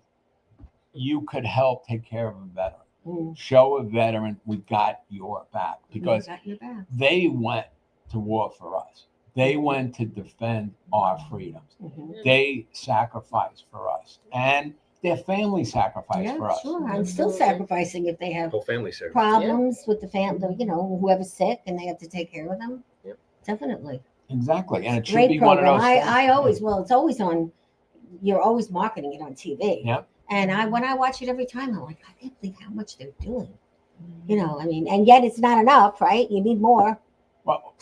you could help take care of a veteran. Mm. Show a veteran we got your back, because You got your back. they went to war for us. They went to defend our freedoms. Mhm. They sacrificed for us, and their family sacrificed Yeah, for us. sure. I'm still sacrificing if they have Whole family service. problems with the family, you know, whoever's sick and they have to take care of them. Yep. Definitely. Exactly, and it should Great be one of program. those. I things. always, well, it's always on, you're always marketing it on TV. Yep. And when I watch it every time, I'm like, I can't believe how much they're doing. You know, I mean, and yet it's not enough, right? You need more. Well,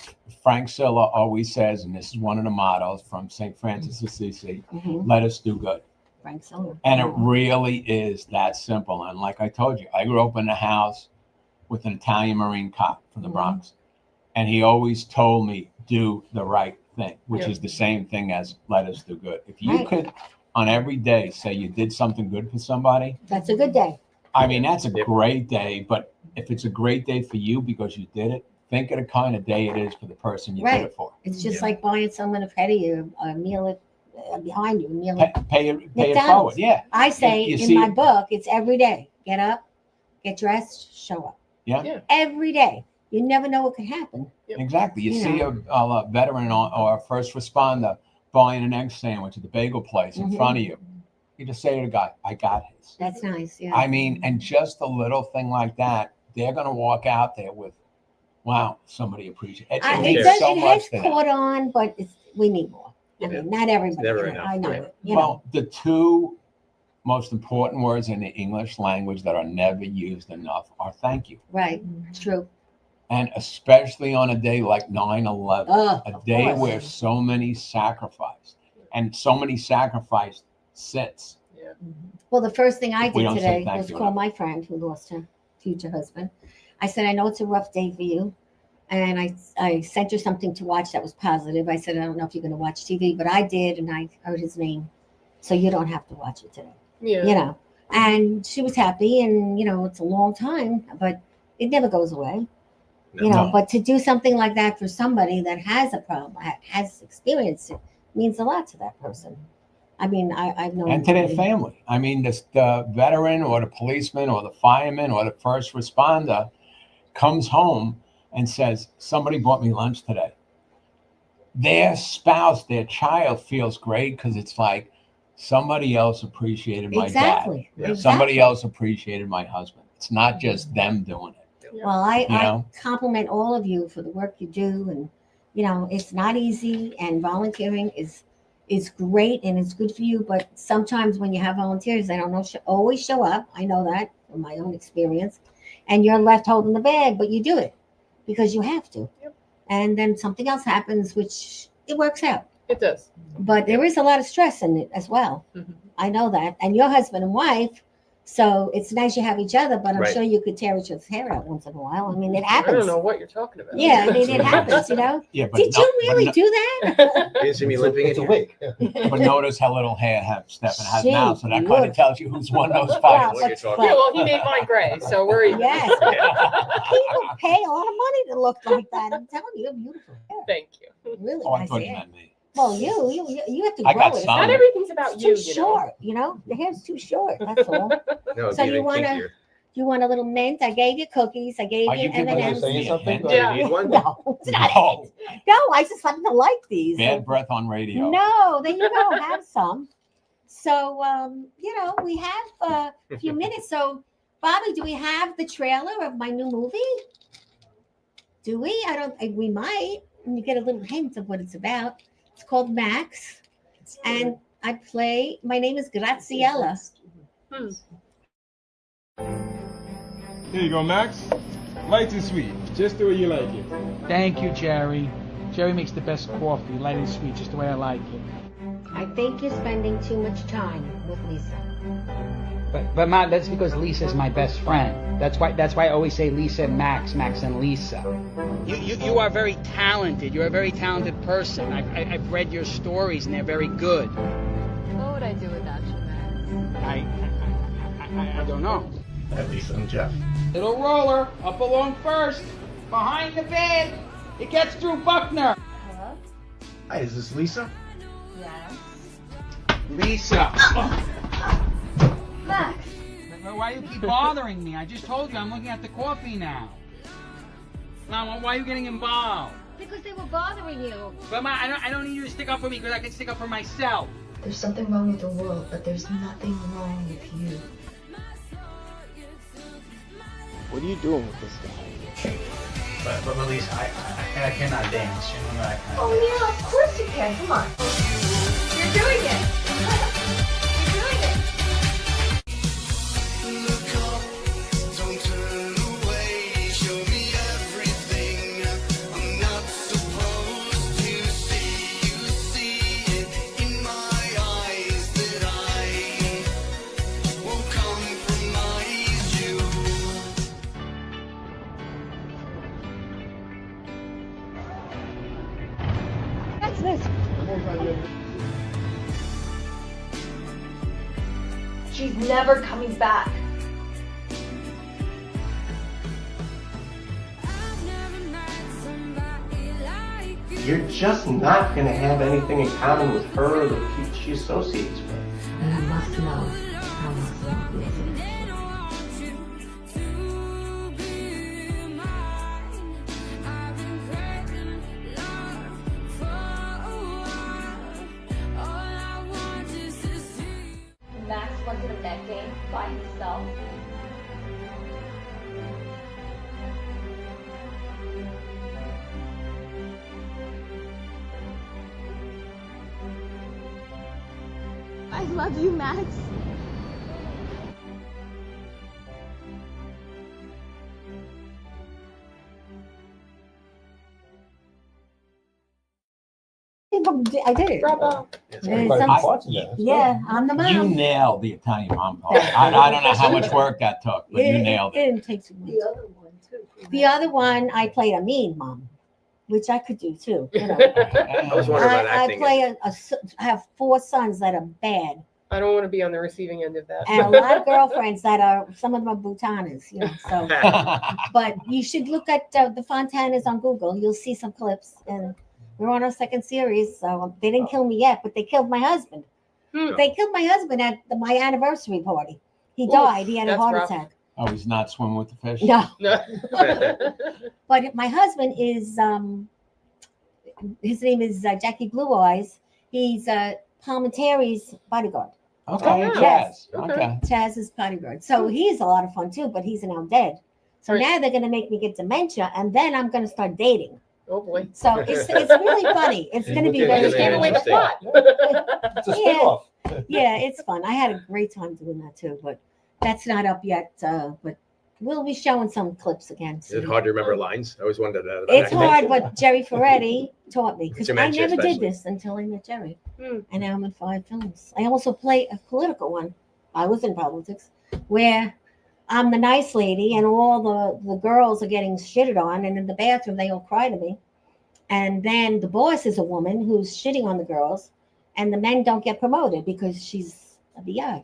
Frank Silla always says, and this is one of the mottos from St. Francis of Assisi, Mhm. let us do good. Frank Siller. And it really is that simple. And like I told you, I grew up in a house with an Italian Marine cop from the Mhm. Bronx. And he always told me, do the right thing, which Yeah. is the same thing as let us do good. If you Right. could, on every day, say you did something good for somebody, That's a good day. I mean, that's a Yep. great day. But if it's a great day for you because you did it, think of the kind of day it is for the person you Right. did it for. It's just Yeah. like buying someone ahead of you a meal behind you, a meal. Pay it McDonald's. forward. Yeah. I say You in see- my book, it's every day. Get up, get dressed, show up. Yeah. Yeah. Every day. You never know what could happen. Yep. Exactly. You You see a veteran or a first responder buying an egg sandwich at the bagel place in Mhm. front of you. You just say to the guy, I got his. That's nice. Yeah. I mean, and just a little thing like that, they're going to walk out there with, wow, somebody appreciates it. It means so it much has to them. caught on, but we need more. I Yeah. mean, not everybody. never can. enough. I know Right. it. You know. Well, the two most important words in the English language that are never used enough are thank you. Right. True. And especially on a day like 9/11, a Of day course. where so many sacrificed and so many sacrificed since. Yeah. Well, the first thing I We did don't say today thank was you call enough. my friend who lost her future husband. I said, I know it's a rough day for you. And I sent her something to watch that was positive. I said, I don't know if you're going to watch TV, but I did. And I heard his name. So you don't have to watch it today, Yeah. you know. And she was happy. And, you know, it's a long time, but it never goes away. No. You know, No. but to do something like that for somebody that has a problem, has experienced it, means a lot to that person. I mean, I've known. And to their somebody- family. I mean, the veteran or the policeman or the fireman or the first responder comes home and says, somebody bought me lunch today. Their spouse, their child feels great because it's like somebody else appreciated my Exactly. Yeah. dad. Exactly. Somebody else appreciated my husband. It's not just them doing it. Well, I know? compliment all of you for the work you do, and you know it's not easy. And volunteering is great and it's good for you. But sometimes when you have volunteers, they don't always show up. I know that from my own experience, and you're left holding the bag, but you do it because you have to. Yep. And then something else happens, which it works out. It does. But there is a lot of stress in it as well. Mhm. I know that. And your husband and wife. So it's nice you have each other, but I'm Right. sure you could tear each other's hair out once in a while. I mean, it I happens. don't know what you're talking about. Yeah, I mean, it happens, you know. Yeah, but Did no- you really but, do that? You didn't see me limping in It's a here. wig. no- but notice how little hair Stefan has She now, so that kind looked- of tells you who's won those Well, fights. What you're talking Yeah, well, he made mine gray, so we're even. Yes. People pay a lot of money to look like that. I'm telling you, you're beautiful hair. Thank you. Really Oh, I nice thought you hair. meant me. Well, you have to I grow got it. It's some. not Not everything's about it's you, too you know. short, you know. The hair's too short. That's all. No, So even you wanna- kinkier. You want a little mint? I gave you cookies. I gave Are you you giving Are you M&Ms. us saying me a something? hint? Yeah. You need one? No, it's not No. it. No, I just happen to like these. Bad breath on radio. No, there you go. Have some. So, you know, we have a few minutes. So, Bobby, do we have the trailer of my new movie? Do we? We might. And you get a little hint of what it's about. It's called Max. And my name is Graziella. Hmm. Here you go, Max. Light and sweet, just the way you like it. Thank you, Jerry. Jerry makes the best coffee, light and sweet, just the way I like it. I think you're spending too much time with Lisa. But Ma, that's because Lisa's my best friend. That's why I always say Lisa and Max, Max and Lisa. You are very talented. You're a very talented person. I've read your stories and they're very good. What would I do without you, Max? I don't know. At least I'm Jeff. Little roller, up along first, behind the bed. It gets through Buckner. Hello? Hi, is this Lisa? Yes. Lisa. Max. Why do you keep bothering me? I just told you I'm looking at the coffee now. Now, why are you getting involved? Because they were bothering you. But I don't need you to stick up for me because I can stick up for myself. There's something wrong with the world, but there's nothing wrong with you. What are you doing with this guy? But Melissa, I cannot dance. You know, Oh yeah, of course you can. Come on. You're doing it. You're doing it. Look up, don't turn away. Show me everything I'm not supposed to see. You see it in my eyes that I won't compromise you. That's this. She's never coming back. You're just not going to have anything in common with her or the people she associates with. And you must know how much love is. Max went to the net game by himself. I love you, Max. I did it. Bravo. Quite Yeah, a few some- parts in there. Yeah, I'm the You mom. nailed the Italian mom part. I don't know how much work that took, but you nailed it. didn't take too much. The other one too. The other one, I played a mean mom, which I could do too. You know, I was wondering about I acting. play I have 4 sons that are bad, I don't want to be on the receiving end of that. and a lot of girlfriends that are. Some of them are Butanas, you know. So, but you should look at the Fontanas on Google. You'll see some clips, and we're on our 2nd series. So they didn't kill me yet, but they killed my husband. Hmm. They killed my husband at my anniversary party. He Oof, died. He had a that's heart rough. attack. Oh, he's not swimming with the fish? No. No. But my husband is his name is Jackie Blue Eyes. He's Palminteri's bodyguard. Okay, Oh, Chaz. yes. Okay. Chaz's bodyguard. So he's a lot of fun too, but he's now dead. So Right. now they're gonna make me get dementia, and then I'm gonna start dating. Oh boy. So it's really funny. It's You gonna be look at very it Just gave Yeah, away the interesting. plot. It's a Yeah. spinoff. Yeah, it's fun. I had a great time doing that too, but that's not up yet. But we'll be showing some clips again. Is it soon. hard to remember lines? I always wondered that. About It's acting. hard, but Jerry Ferretti taught me because I Dementia never especially. did this until I met Jerry. Hmm. And now I'm in 5 films. I also play a political one. I was in politics where I'm the nice lady and all the girls are getting shitted on, and in the bathroom they all cry to me. And then the boss is a woman who's shitting on the girls, and the men don't get promoted because she's a BI.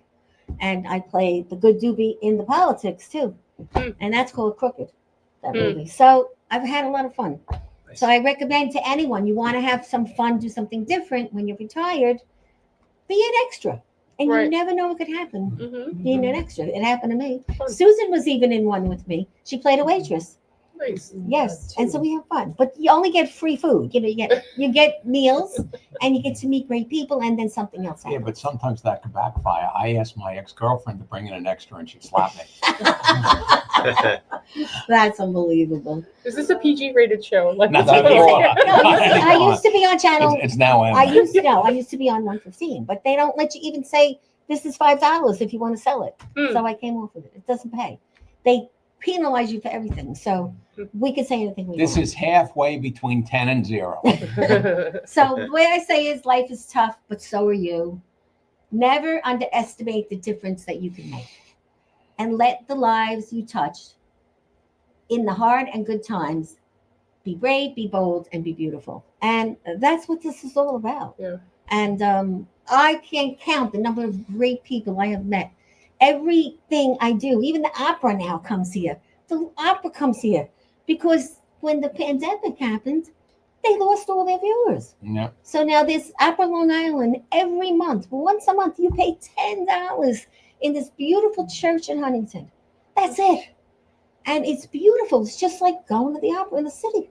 And I play the good doobie in the politics too. Hmm. And that's called Crooked, that Hmm. movie. So I've had a lot of fun. Nice. So I recommend to anyone, you want to have some fun, do something different when you're retired, be an extra. And you Right. never know what could happen Mm-hmm. being an extra. It happened to me. Fun. Susan was even in one with me. She played a waitress. Nice. Yes. And so we have fun. But you only get free food. You know, you get meals and you get to meet great people, and then something else Yeah, happens. but sometimes that could backfire. I asked my ex-girlfriend to bring in an extra and she slapped me. That's unbelievable. Is this a PG-rated show? Like, Not It is. anymore. I used to be on channel. It's now I M. used to be on 115, but they don't let you even say this is $5 if you want to sell it. Hmm. So I came off of it. It doesn't pay. They penalize you for everything. So we can say anything we This want. is halfway between 10 and 0. So the way I say is life is tough, but so are you. Never underestimate the difference that you can make. And let the lives you touch in the hard and good times be brave, be bold, and be beautiful. And that's what this is all about. Yeah. And I can't count the number of great people I have met. Everything I do, even the opera now comes here. The opera comes here because when the pandemic happened, they lost all their viewers. Yeah. So now this Opera Long Island, every month, once a month, you pay $10 in this beautiful church in Huntington. That's it. And it's beautiful. It's just like going to the opera in the city.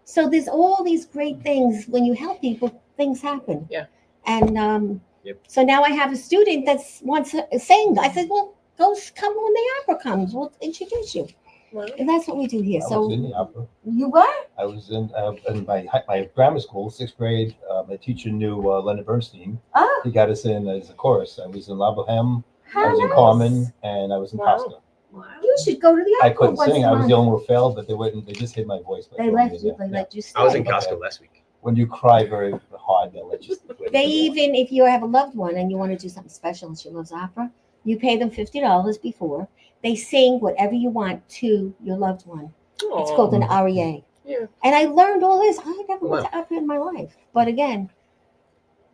So there's all these great things. When you help people, things happen. Yeah. And so now I have a student that wants to sing. I said, well, come when the opera comes. We'll introduce you. Well, And that's what we do here. I So was in the opera. you were? I was in my grammar school, 6th grade. My teacher knew Leonard Bernstein. Oh, He got us in as a chorus. I was in La Boheme, I how was in nice. Carmen, and I was in Wow. Tosca. You should go to the opera. I couldn't once sing. a I was month. the only one who failed, but they wouldn't. They just hid my voice. by They throwing let me in you. there. They Yeah. let you stay. I was in Costco last week. When you cry very hard, they'll let you. They even, if you have a loved one and you want to do something special and she loves opera, you pay them $50 before. They sing whatever you want to your loved one. It's called an aria. Yeah. And I learned all this. I never went Wow. to opera in my life. But again,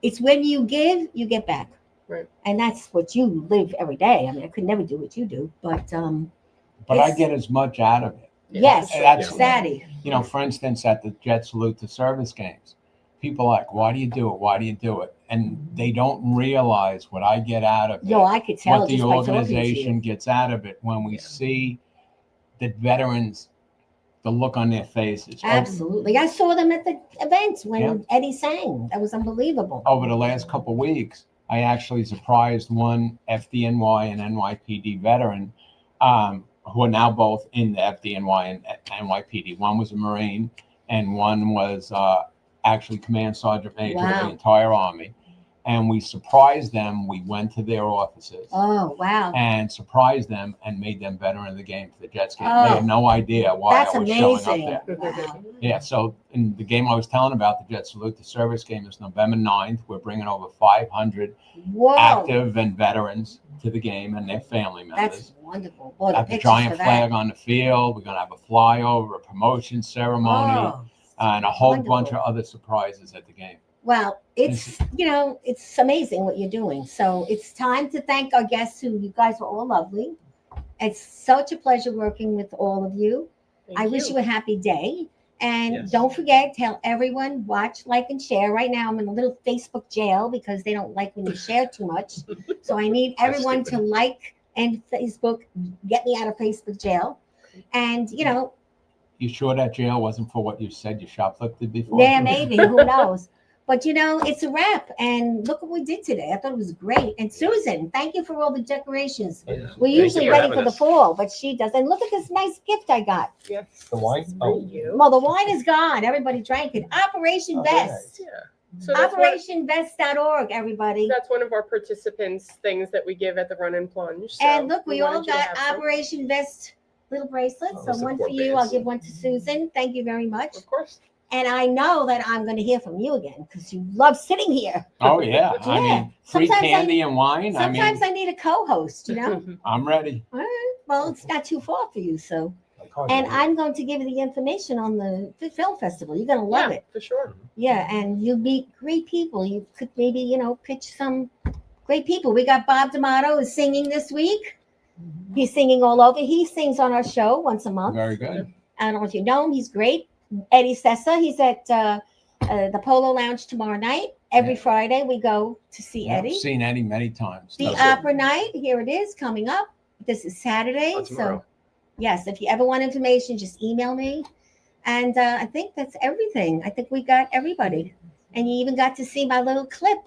it's when you give, you get back. Right. And that's what you live every day. I mean, I could never do what you do, but But I It's- get as much out of it. yes, That's- Sadie. You know, for instance, at the Jet Salute to Service games, people are like, why do you do it? Why do you do it? And they don't realize what I get out of it. Yo, I could tell What the just by talking to organization you. gets out of it when we see the veterans, the look on their faces. Absolutely. I saw them at the events when Yeah. Eddie sang. That was unbelievable. Over the last couple of weeks, I actually surprised one FDNY and NYPD veteran, who are now both in the FDNY and NYPD. One was a Marine, and one was actually Command Sergeant Major of Wow. the entire Army. And we surprised them. We went to their offices Oh, wow. and surprised them and made them veteran of the game for the Jets game. Oh. They had no idea why That's I was showing up amazing. there. Wow. Yeah, so in the game I was telling about, the Jet Salute to Service game, is November 9th. We're bringing over 500 Whoa. active and veterans to the game and their family members. That's wonderful. Boy, the Have a pictures giant for that. flag on the field. We're going to have a flyover, a promotion ceremony, Oh, and a whole wonderful. bunch of other surprises at the game. well, it's, it's amazing what you're doing. So it's time to thank our guests who you guys were all lovely. It's such a pleasure working with all of you. I wish you a happy day. And Yes. don't forget, tell everyone, watch, like, and share. Right now, I'm in a little Facebook jail because they don't like when you share too much. So I need That's everyone to stupid. like and Facebook, get me out of Facebook jail. And, You sure that jail wasn't for what you said you shoplifted before? yeah, maybe, who knows? But, it's a wrap. And look what we did today. I thought it was great. And Susan, thank you for all the decorations. Yeah. We're Thank usually you for ready having for the us. fall, but she doesn't. Look at this nice gift I got. Yes. The wine? This is Oh. for you. Well, the wine is gone. Everybody drank it. Operation Oh, very Vest. Yeah. So OperationVest.org, everybody. that's one of our participants' things that we give at the Run and Plunge. So And look, we all wanted you to got have some. Operation Vest little bracelets. Oh, So one for support you. bands. I'll give one to Susan. Thank you very much. Of course. And I know that I'm going to hear from you again because you love sitting here. Oh, yeah. I Yeah. mean, free Sometimes candy and wine. Sometimes I need a co-host, I'm ready. All right. Well, it's not too far for you. So, My card and is- I'm going to give you the information on the film festival. You're going to love Yeah, it. for sure. Yeah, and you'll meet great people. You could maybe, pitch some great people. We got Bob D'Amato is singing this week. He's singing all over. He sings on our show once a month. Very good. I don't know if you know him. He's great. Eddie Sessa, he's at the Polo Lounge tomorrow night. Every Yeah. Friday we go to see Yeah, I've Eddie. seen Eddie many times. The That's it. opera night, here it is, coming up. This is Saturday. Oh, So, tomorrow. yes, if you ever want information, just email me. And I think that's everything. I think we got everybody. And you even got to see my little clip.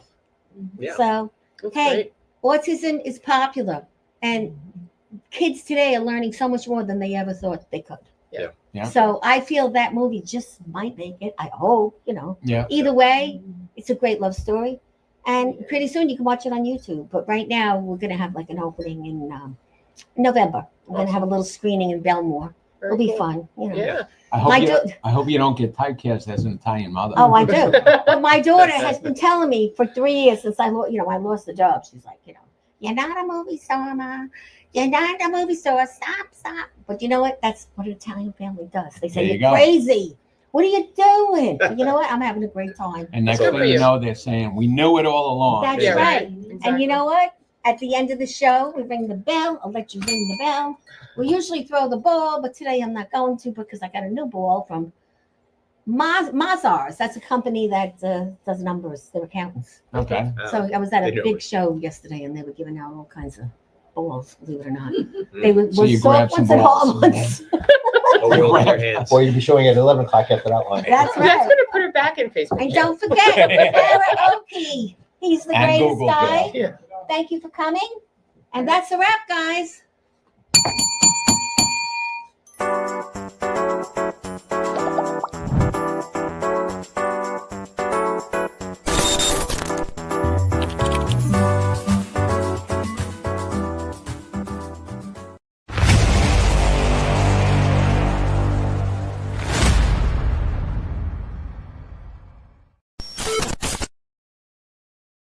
Yeah. So, That's hey, great. autism is popular. And kids today are learning so much more than they ever thought they could. Yeah. Yeah. So I feel that movie just might make it. I hope, Yeah. Either way, it's a great love story. And pretty soon you can watch it on YouTube. But right now we're going to have like an opening in November. We're going to have a little screening in Belmore. Very It'll be cool. fun. Yeah. I hope, My you, do- I hope you don't get typecast as an Italian mother. Oh, I do. But my daughter has been telling me for 3 years since I lost the job. She's like, you're not a movie star, Ma. You're not a movie star. Stop. But you know what? That's what an Italian family does. They say, There you you're go. crazy. What are you doing? But you know what? I'm having a great time. And next Good thing for you you. know, they're saying, we knew it all along. That's Yeah, right. Exactly. And you know what? At the end of the show, we ring the bell. I'll let you ring the bell. We usually throw the ball, but today I'm not going to because I got a new ball from Mazars. That's a company that does numbers. They're accountants. Okay. So I was at They a know big it. show yesterday, and they were giving out all kinds of balls. Believe it or not, they were So you soft grabbed some ones and hard balls. ones. Hold it in your hands. Or you'll be showing at 11 o'clock after that one. That's That's right. gonna put her back in Facebook. And don't forget KARAOKE. He's the And greatest Google guy. Yeah. Thank you for coming. And that's a wrap, guys.